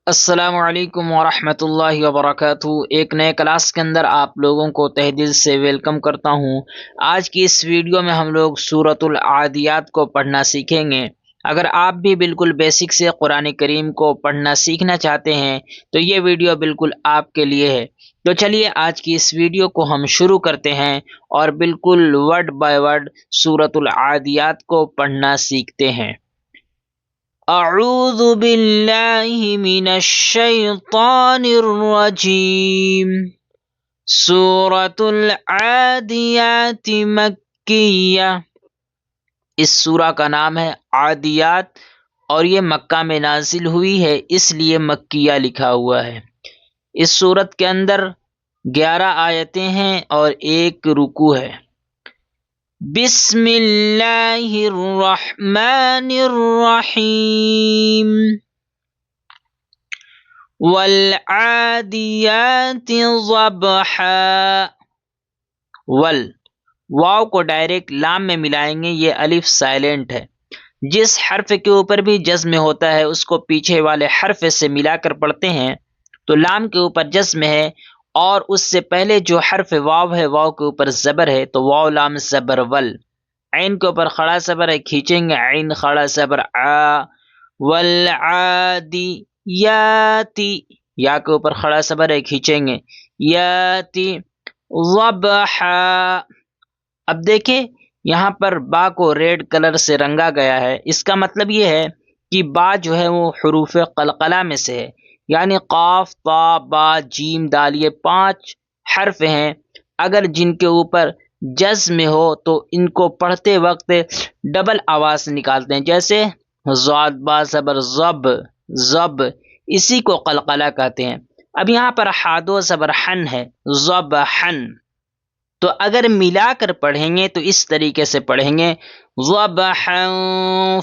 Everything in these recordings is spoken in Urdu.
السلام علیکم ورحمۃ اللہ وبرکاتہ۔ ایک نئے کلاس کے اندر آپ لوگوں کو تہ دل سے ویلکم کرتا ہوں۔ آج کی اس ویڈیو میں ہم لوگ سورۃ العادیات کو پڑھنا سیکھیں گے۔ اگر آپ بھی بالکل بیسک سے قرآن کریم کو پڑھنا سیکھنا چاہتے ہیں تو یہ ویڈیو بالکل آپ کے لیے ہے۔ تو چلیے آج کی اس ویڈیو کو ہم شروع کرتے ہیں اور بالکل ورڈ بائی ورڈ سورۃ العادیات کو پڑھنا سیکھتے ہیں۔ اعوذ باللہ من الشیطان الرجیم۔ سورۃ العادیات مکیہ۔ اس سورہ کا نام ہے عادیات اور یہ مکہ میں نازل ہوئی ہے، اس لیے مکیہ لکھا ہوا ہے۔ اس سورت کے اندر 11 آیتیں ہیں اور ایک رکوع ہے۔ بسم اللہ الرحمن الرحیم۔ والعادیات ضبحا۔ واو کو ڈائریکٹ لام میں ملائیں گے، یہ الف سائلنٹ ہے۔ جس حرف کے اوپر بھی جزم ہوتا ہے اس کو پیچھے والے حرف سے ملا کر پڑھتے ہیں تو لام کے اوپر جزم ہے، اور اس سے پہلے جو حرف واو ہے واو کے اوپر زبر ہے تو واو لام زبر ول۔ عین کے اوپر کھڑا زبر ہے، کھینچیں گے عین کھڑا زبر آ۔ والعادی یاتی، یا کے اوپر کھڑا زبر ہے، کھینچیں گے یاتی ضبحا۔ اب دیکھیں یہاں پر با کو ریڈ کلر سے رنگا گیا ہے، اس کا مطلب یہ ہے کہ با جو ہے وہ حروف قلقلہ میں سے ہے، یعنی قاف طا با جیم دال، یہ 5 حرف ہیں۔ اگر جن کے اوپر جزم ہو تو ان کو پڑھتے وقت ڈبل آواز نکالتے ہیں، جیسے ضاد با زبر ضب ضب، اسی کو قلقلہ کہتے ہیں۔ اب یہاں پر حادو زبر حن ہے، ضبحن، تو اگر ملا کر پڑھیں گے تو اس طریقے سے پڑھیں گے ضبحا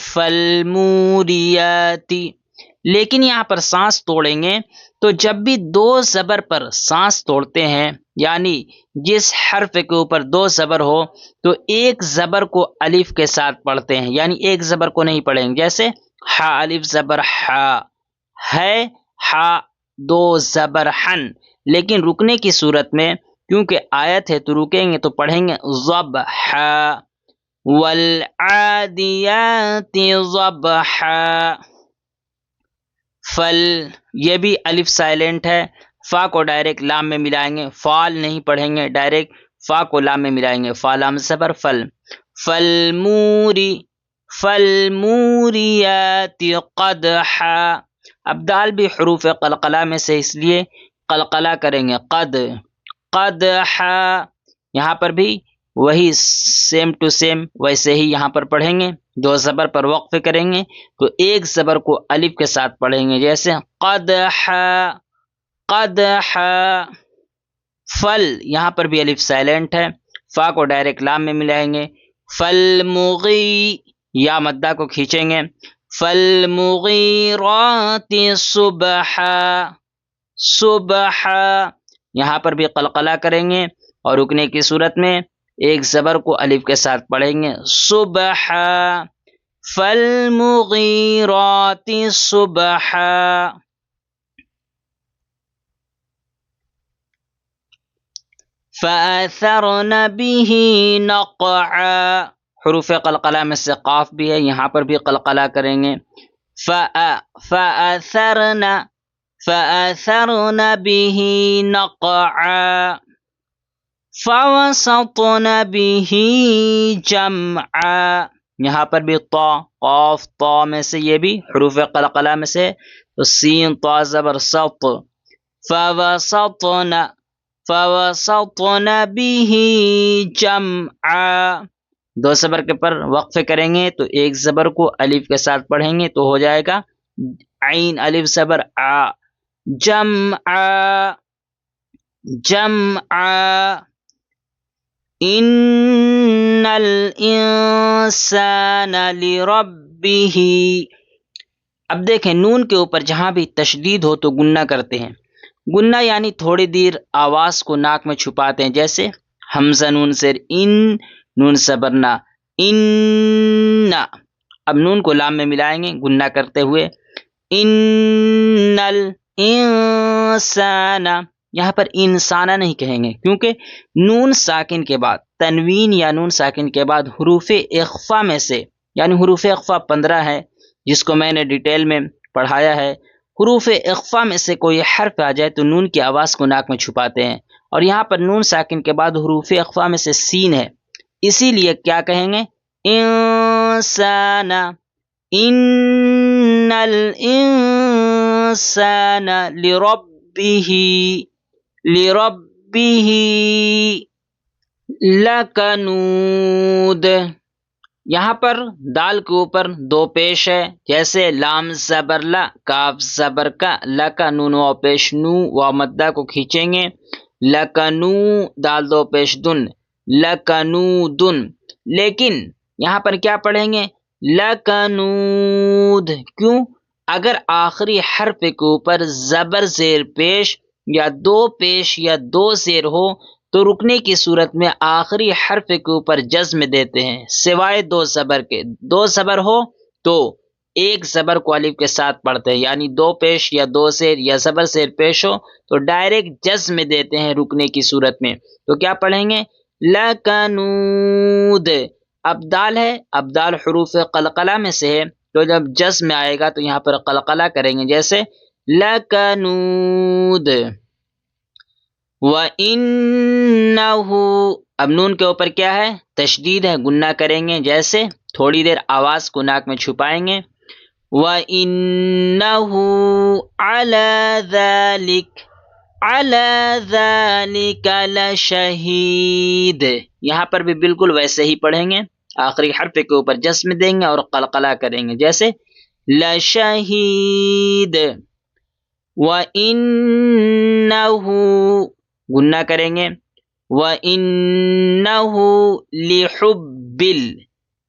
فالموریات۔ لیکن یہاں پر سانس توڑیں گے تو جب بھی 2 زبر پر سانس توڑتے ہیں، یعنی جس حرف کے اوپر 2 زبر ہو تو ایک زبر کو الف کے ساتھ پڑھتے ہیں، یعنی ایک زبر کو نہیں پڑھیں گے، جیسے ہا الف زبر ہا ہے، ہا 2 زبر حن۔ لیکن رکنے کی صورت میں کیونکہ آیت ہے تو رکیں گے تو پڑھیں گے ضبحا۔ والعادیات ضبحا۔ فل، یہ بھی الف سائلنٹ ہے، فا کو ڈائریکٹ لام میں ملائیں گے، فال نہیں پڑھیں گے، ڈائریکٹ فا کو لام میں ملائیں گے، فا لام زبر فل۔ فالموری، فالموریات قدحا۔ اب دال بھی حروف قلقلہ میں سے، اس لیے قلقلہ کریں گے، قدحا۔ یہاں پر بھی وہی سیم ٹو سیم ویسے ہی یہاں پر پڑھیں گے، 2 زبر پر وقف کریں گے تو ایک زبر کو الف کے ساتھ پڑھیں گے، جیسے قدحا قدحا۔ فل، یہاں پر بھی الف سائلنٹ ہے، فا کو ڈائریکٹ لام میں ملائیں گے، فالمغی، یا مدہ کو کھینچیں گے، فالمغیرات صبحا صبحا۔ یہاں پر بھی قلقلہ کریں گے اور رکنے کی صورت میں ایک زبر کو الف کے ساتھ پڑھیں گے، صبحا فالمغیرات صبحا۔ فأثرن به نقعا۔ حروف قلقلہ میں سے قاف بھی ہے، یہاں پر بھی قلقلہ کریں گے، فأثرن به نقعا۔ فوسطن به جمعا۔ یہاں پر بھی طا، قاف طا میں سے، یہ بھی حروف قلقلہ میں سے، تو سین طا زبر سط، فوسطن به جمعا۔ 2 زبر کے پر وقف کریں گے تو ایک زبر کو الف کے ساتھ پڑھیں گے تو ہو جائے گا عین الف زبر آ، جمعا جمعا۔ ان الانسان لربه۔ اب دیکھیں نون کے اوپر جہاں بھی تشدید ہو تو گنہ کرتے ہیں، گنہ یعنی تھوڑی دیر آواز کو ناک میں چھپاتے ہیں، جیسے حمزہ نون زیر ان، نون صبرنا ان۔ اب نون کو لام میں ملائیں گے گنہ کرتے ہوئے، انل انسان، یہاں پر انسانہ نہیں کہیں گے کیونکہ نون ساکن کے بعد، تنوین یا نون ساکن کے بعد حروف اخفا میں سے، یعنی حروف اخفا 15 ہے جس کو میں نے ڈیٹیل میں پڑھایا ہے، حروف اخفا میں سے کوئی حرف آ جائے تو نون کی آواز کو ناک میں چھپاتے ہیں، اور یہاں پر نون ساکن کے بعد حروف اخفا میں سے سین ہے، اسی لیے کیا کہیں گے؟ انسان، ان الانسان لربه لکنود، یہاں پر دال کے اوپر دو پیش ہے، جیسے لام زبر لا، کاف زبر کا، لا کا نون و پیش نو و مدہ کو کھینچیں گے، لکنو، دال دو پیش دن، لکنودن، لیکن یہاں پر کیا پڑھیں گے؟ لکنود، کیوں؟ اگر آخری حرف کے اوپر زبر زیر پیش یا دو پیش یا دو زیر ہو تو رکنے کی صورت میں آخری حرف کے اوپر جزم دیتے ہیں، سوائے دو زبر کے، دو زبر ہو تو ایک زبر کو الف کے ساتھ پڑھتے ہیں، یعنی دو پیش یا دو زیر یا زبر زیر پیش ہو تو ڈائریکٹ جزم دیتے ہیں رکنے کی صورت میں، تو کیا پڑھیں گے؟ لکنود، اب دال ہے، اب دال حروف قلقلہ میں سے ہے تو جب جزم میں آئے گا تو یہاں پر قلقلہ کریں گے، جیسے لکنود، وَإِنَّهُ، اب نون کے اوپر کیا ہے؟ تشدید ہے، گنہ کریں گے، جیسے تھوڑی دیر آواز کو ناک میں چھپائیں گے، وَإِنَّهُ عَلَى ذَلِكَ لَشَهِيدٌ، یہاں پر بھی بالکل ویسے ہی پڑھیں گے، آخری حرف کے اوپر جزم دیں گے اور قلقلہ کریں گے، جیسے لَشَهِيدٌ، وَإِنَّهُ، گنہ کریں گے، وَإِنَّهُ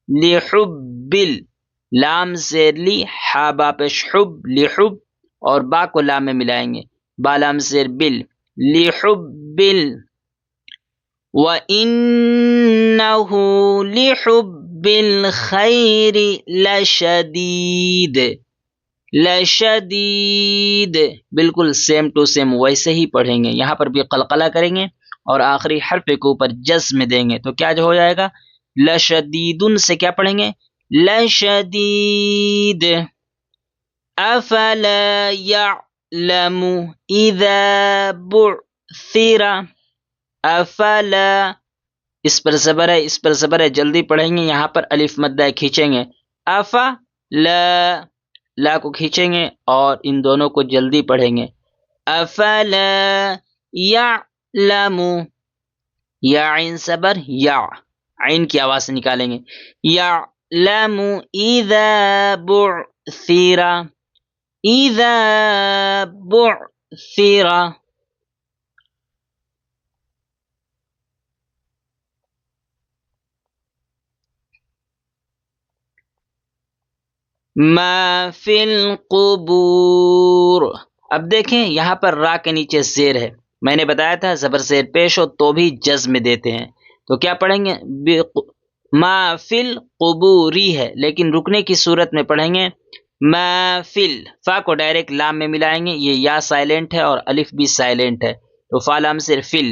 لِحُبِّ، لام زیر لی، حا با پیش حب، لحب، اور با کو لام میں ملائیں گے، با لام زیر بل، لحب، وَإِنَّهُ لِحُبِّ الْخَيْرِ لشدید، بالکل سیم ٹو سیم ویسے ہی پڑھیں گے، یہاں پر بھی قلقلہ کریں گے اور آخری حرف کے اوپر جزم دیں گے تو کیا جو ہو جائے گا؟ لشدیدن سے کیا پڑھیں گے؟ لشدید، افلا یعلم اذا بعثر، افلا، اس پر زبر ہے، اس پر زبر ہے، جلدی پڑھیں گے، یہاں پر الف مدہ کھینچیں گے، لا کو کھینچیں گے اور ان دونوں کو جلدی پڑھیں گے، افلا یعلم، یا عین صبر، یا عین کی آواز سے نکالیں گے، یعلم اذا بعثر، اذا بعثر، ما فی القبور، اب دیکھیں یہاں پر را کے نیچے زیر ہے، میں نے بتایا تھا زبر زیر پیش ہو تو بھی جزم دیتے ہیں، تو کیا پڑھیں گے؟ ما فی القبوری ہے، لیکن رکنے کی صورت میں پڑھیں گے ما فی، فا کو ڈائریکٹ لام میں ملائیں گے، یہ یا سائلنٹ ہے اور الف بھی سائلنٹ ہے تو فا لام صرف فل،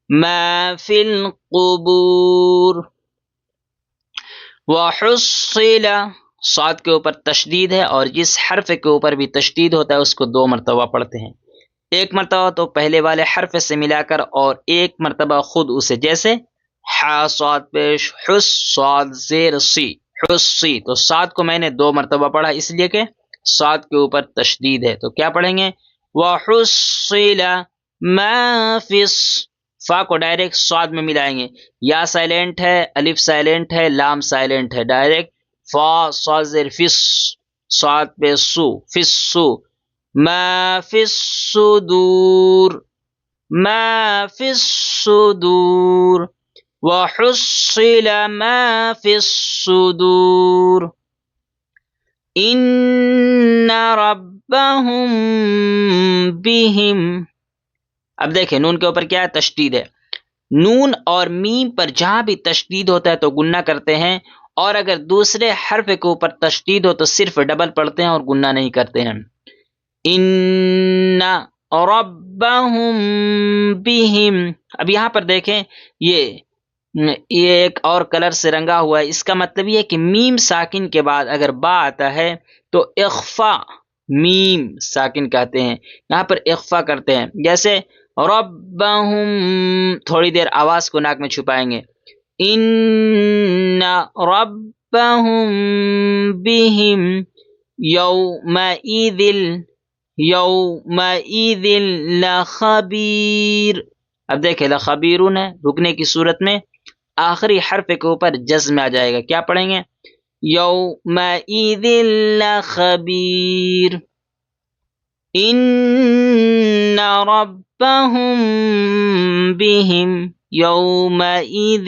ما فی القبور، وحصل، صاد کے اوپر تشدید ہے اور جس حرف کے اوپر بھی تشدید ہوتا ہے اس کو دو مرتبہ پڑھتے ہیں، ایک مرتبہ تو پہلے والے حرف سے ملا کر اور ایک مرتبہ خود اسے، جیسے حا صاد پیش حس، صاد زیر سی، حسی، تو صاد کو میں نے دو مرتبہ پڑھا اس لیے کہ صاد کے اوپر تشدید ہے، تو کیا پڑھیں گے؟ وحصل ما فی، فا کو ڈائریکٹ صاد میں ملائیں گے، یا سائلنٹ ہے، الف سائلنٹ ہے، لام سائلنٹ ہے، ڈائریکٹ فا صاد زیر فس، صاد پہ سو، فسو، ما فی الصدور، ما فی الصدور، وحصل ما فی الصدور، ان ربهم بهم، اب دیکھیں نون کے اوپر کیا ہے؟ تشدید ہے، نون اور میم پر جہاں بھی تشدید ہوتا ہے تو گنہ کرتے ہیں، اور اگر دوسرے حرف کے اوپر تشدید ہو تو صرف ڈبل پڑھتے ہیں اور گنہ نہیں کرتے ہیں، ان ربهم بهم. اب یہاں پر دیکھیں یہ ایک اور کلر سے رنگا ہوا ہے. اس کا مطلب یہ ہے کہ میم ساکن کے بعد اگر با آتا ہے تو اخفا میم ساکن کہتے ہیں. یہاں پر اخفا کرتے ہیں. جیسے ربهم، تھوڑی دیر آواز کو ناک میں چھپائیں گے. ان ربهم بهم یومئذ لخبیر. اب دیکھیں لخبیرون ہے، رکنے کی صورت میں آخری حرف کے اوپر جزم آ جائے گا. کیا پڑھیں گے؟ یومئذ لخبیر. ان ربهم بهم یومئذ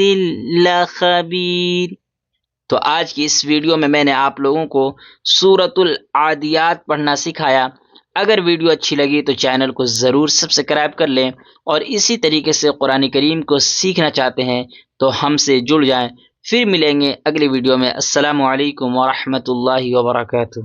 لخبیر. تو آج کی اس ویڈیو میں نے آپ لوگوں کو سورۃ العادیات پڑھنا سکھایا. اگر ویڈیو اچھی لگی تو چینل کو ضرور سبسکرائب کر لیں، اور اسی طریقے سے قرآن کریم کو سیکھنا چاہتے ہیں تو ہم سے جڑ جائیں. پھر ملیں گے اگلی ویڈیو میں. السلام علیکم ورحمۃ اللہ وبرکاتہ.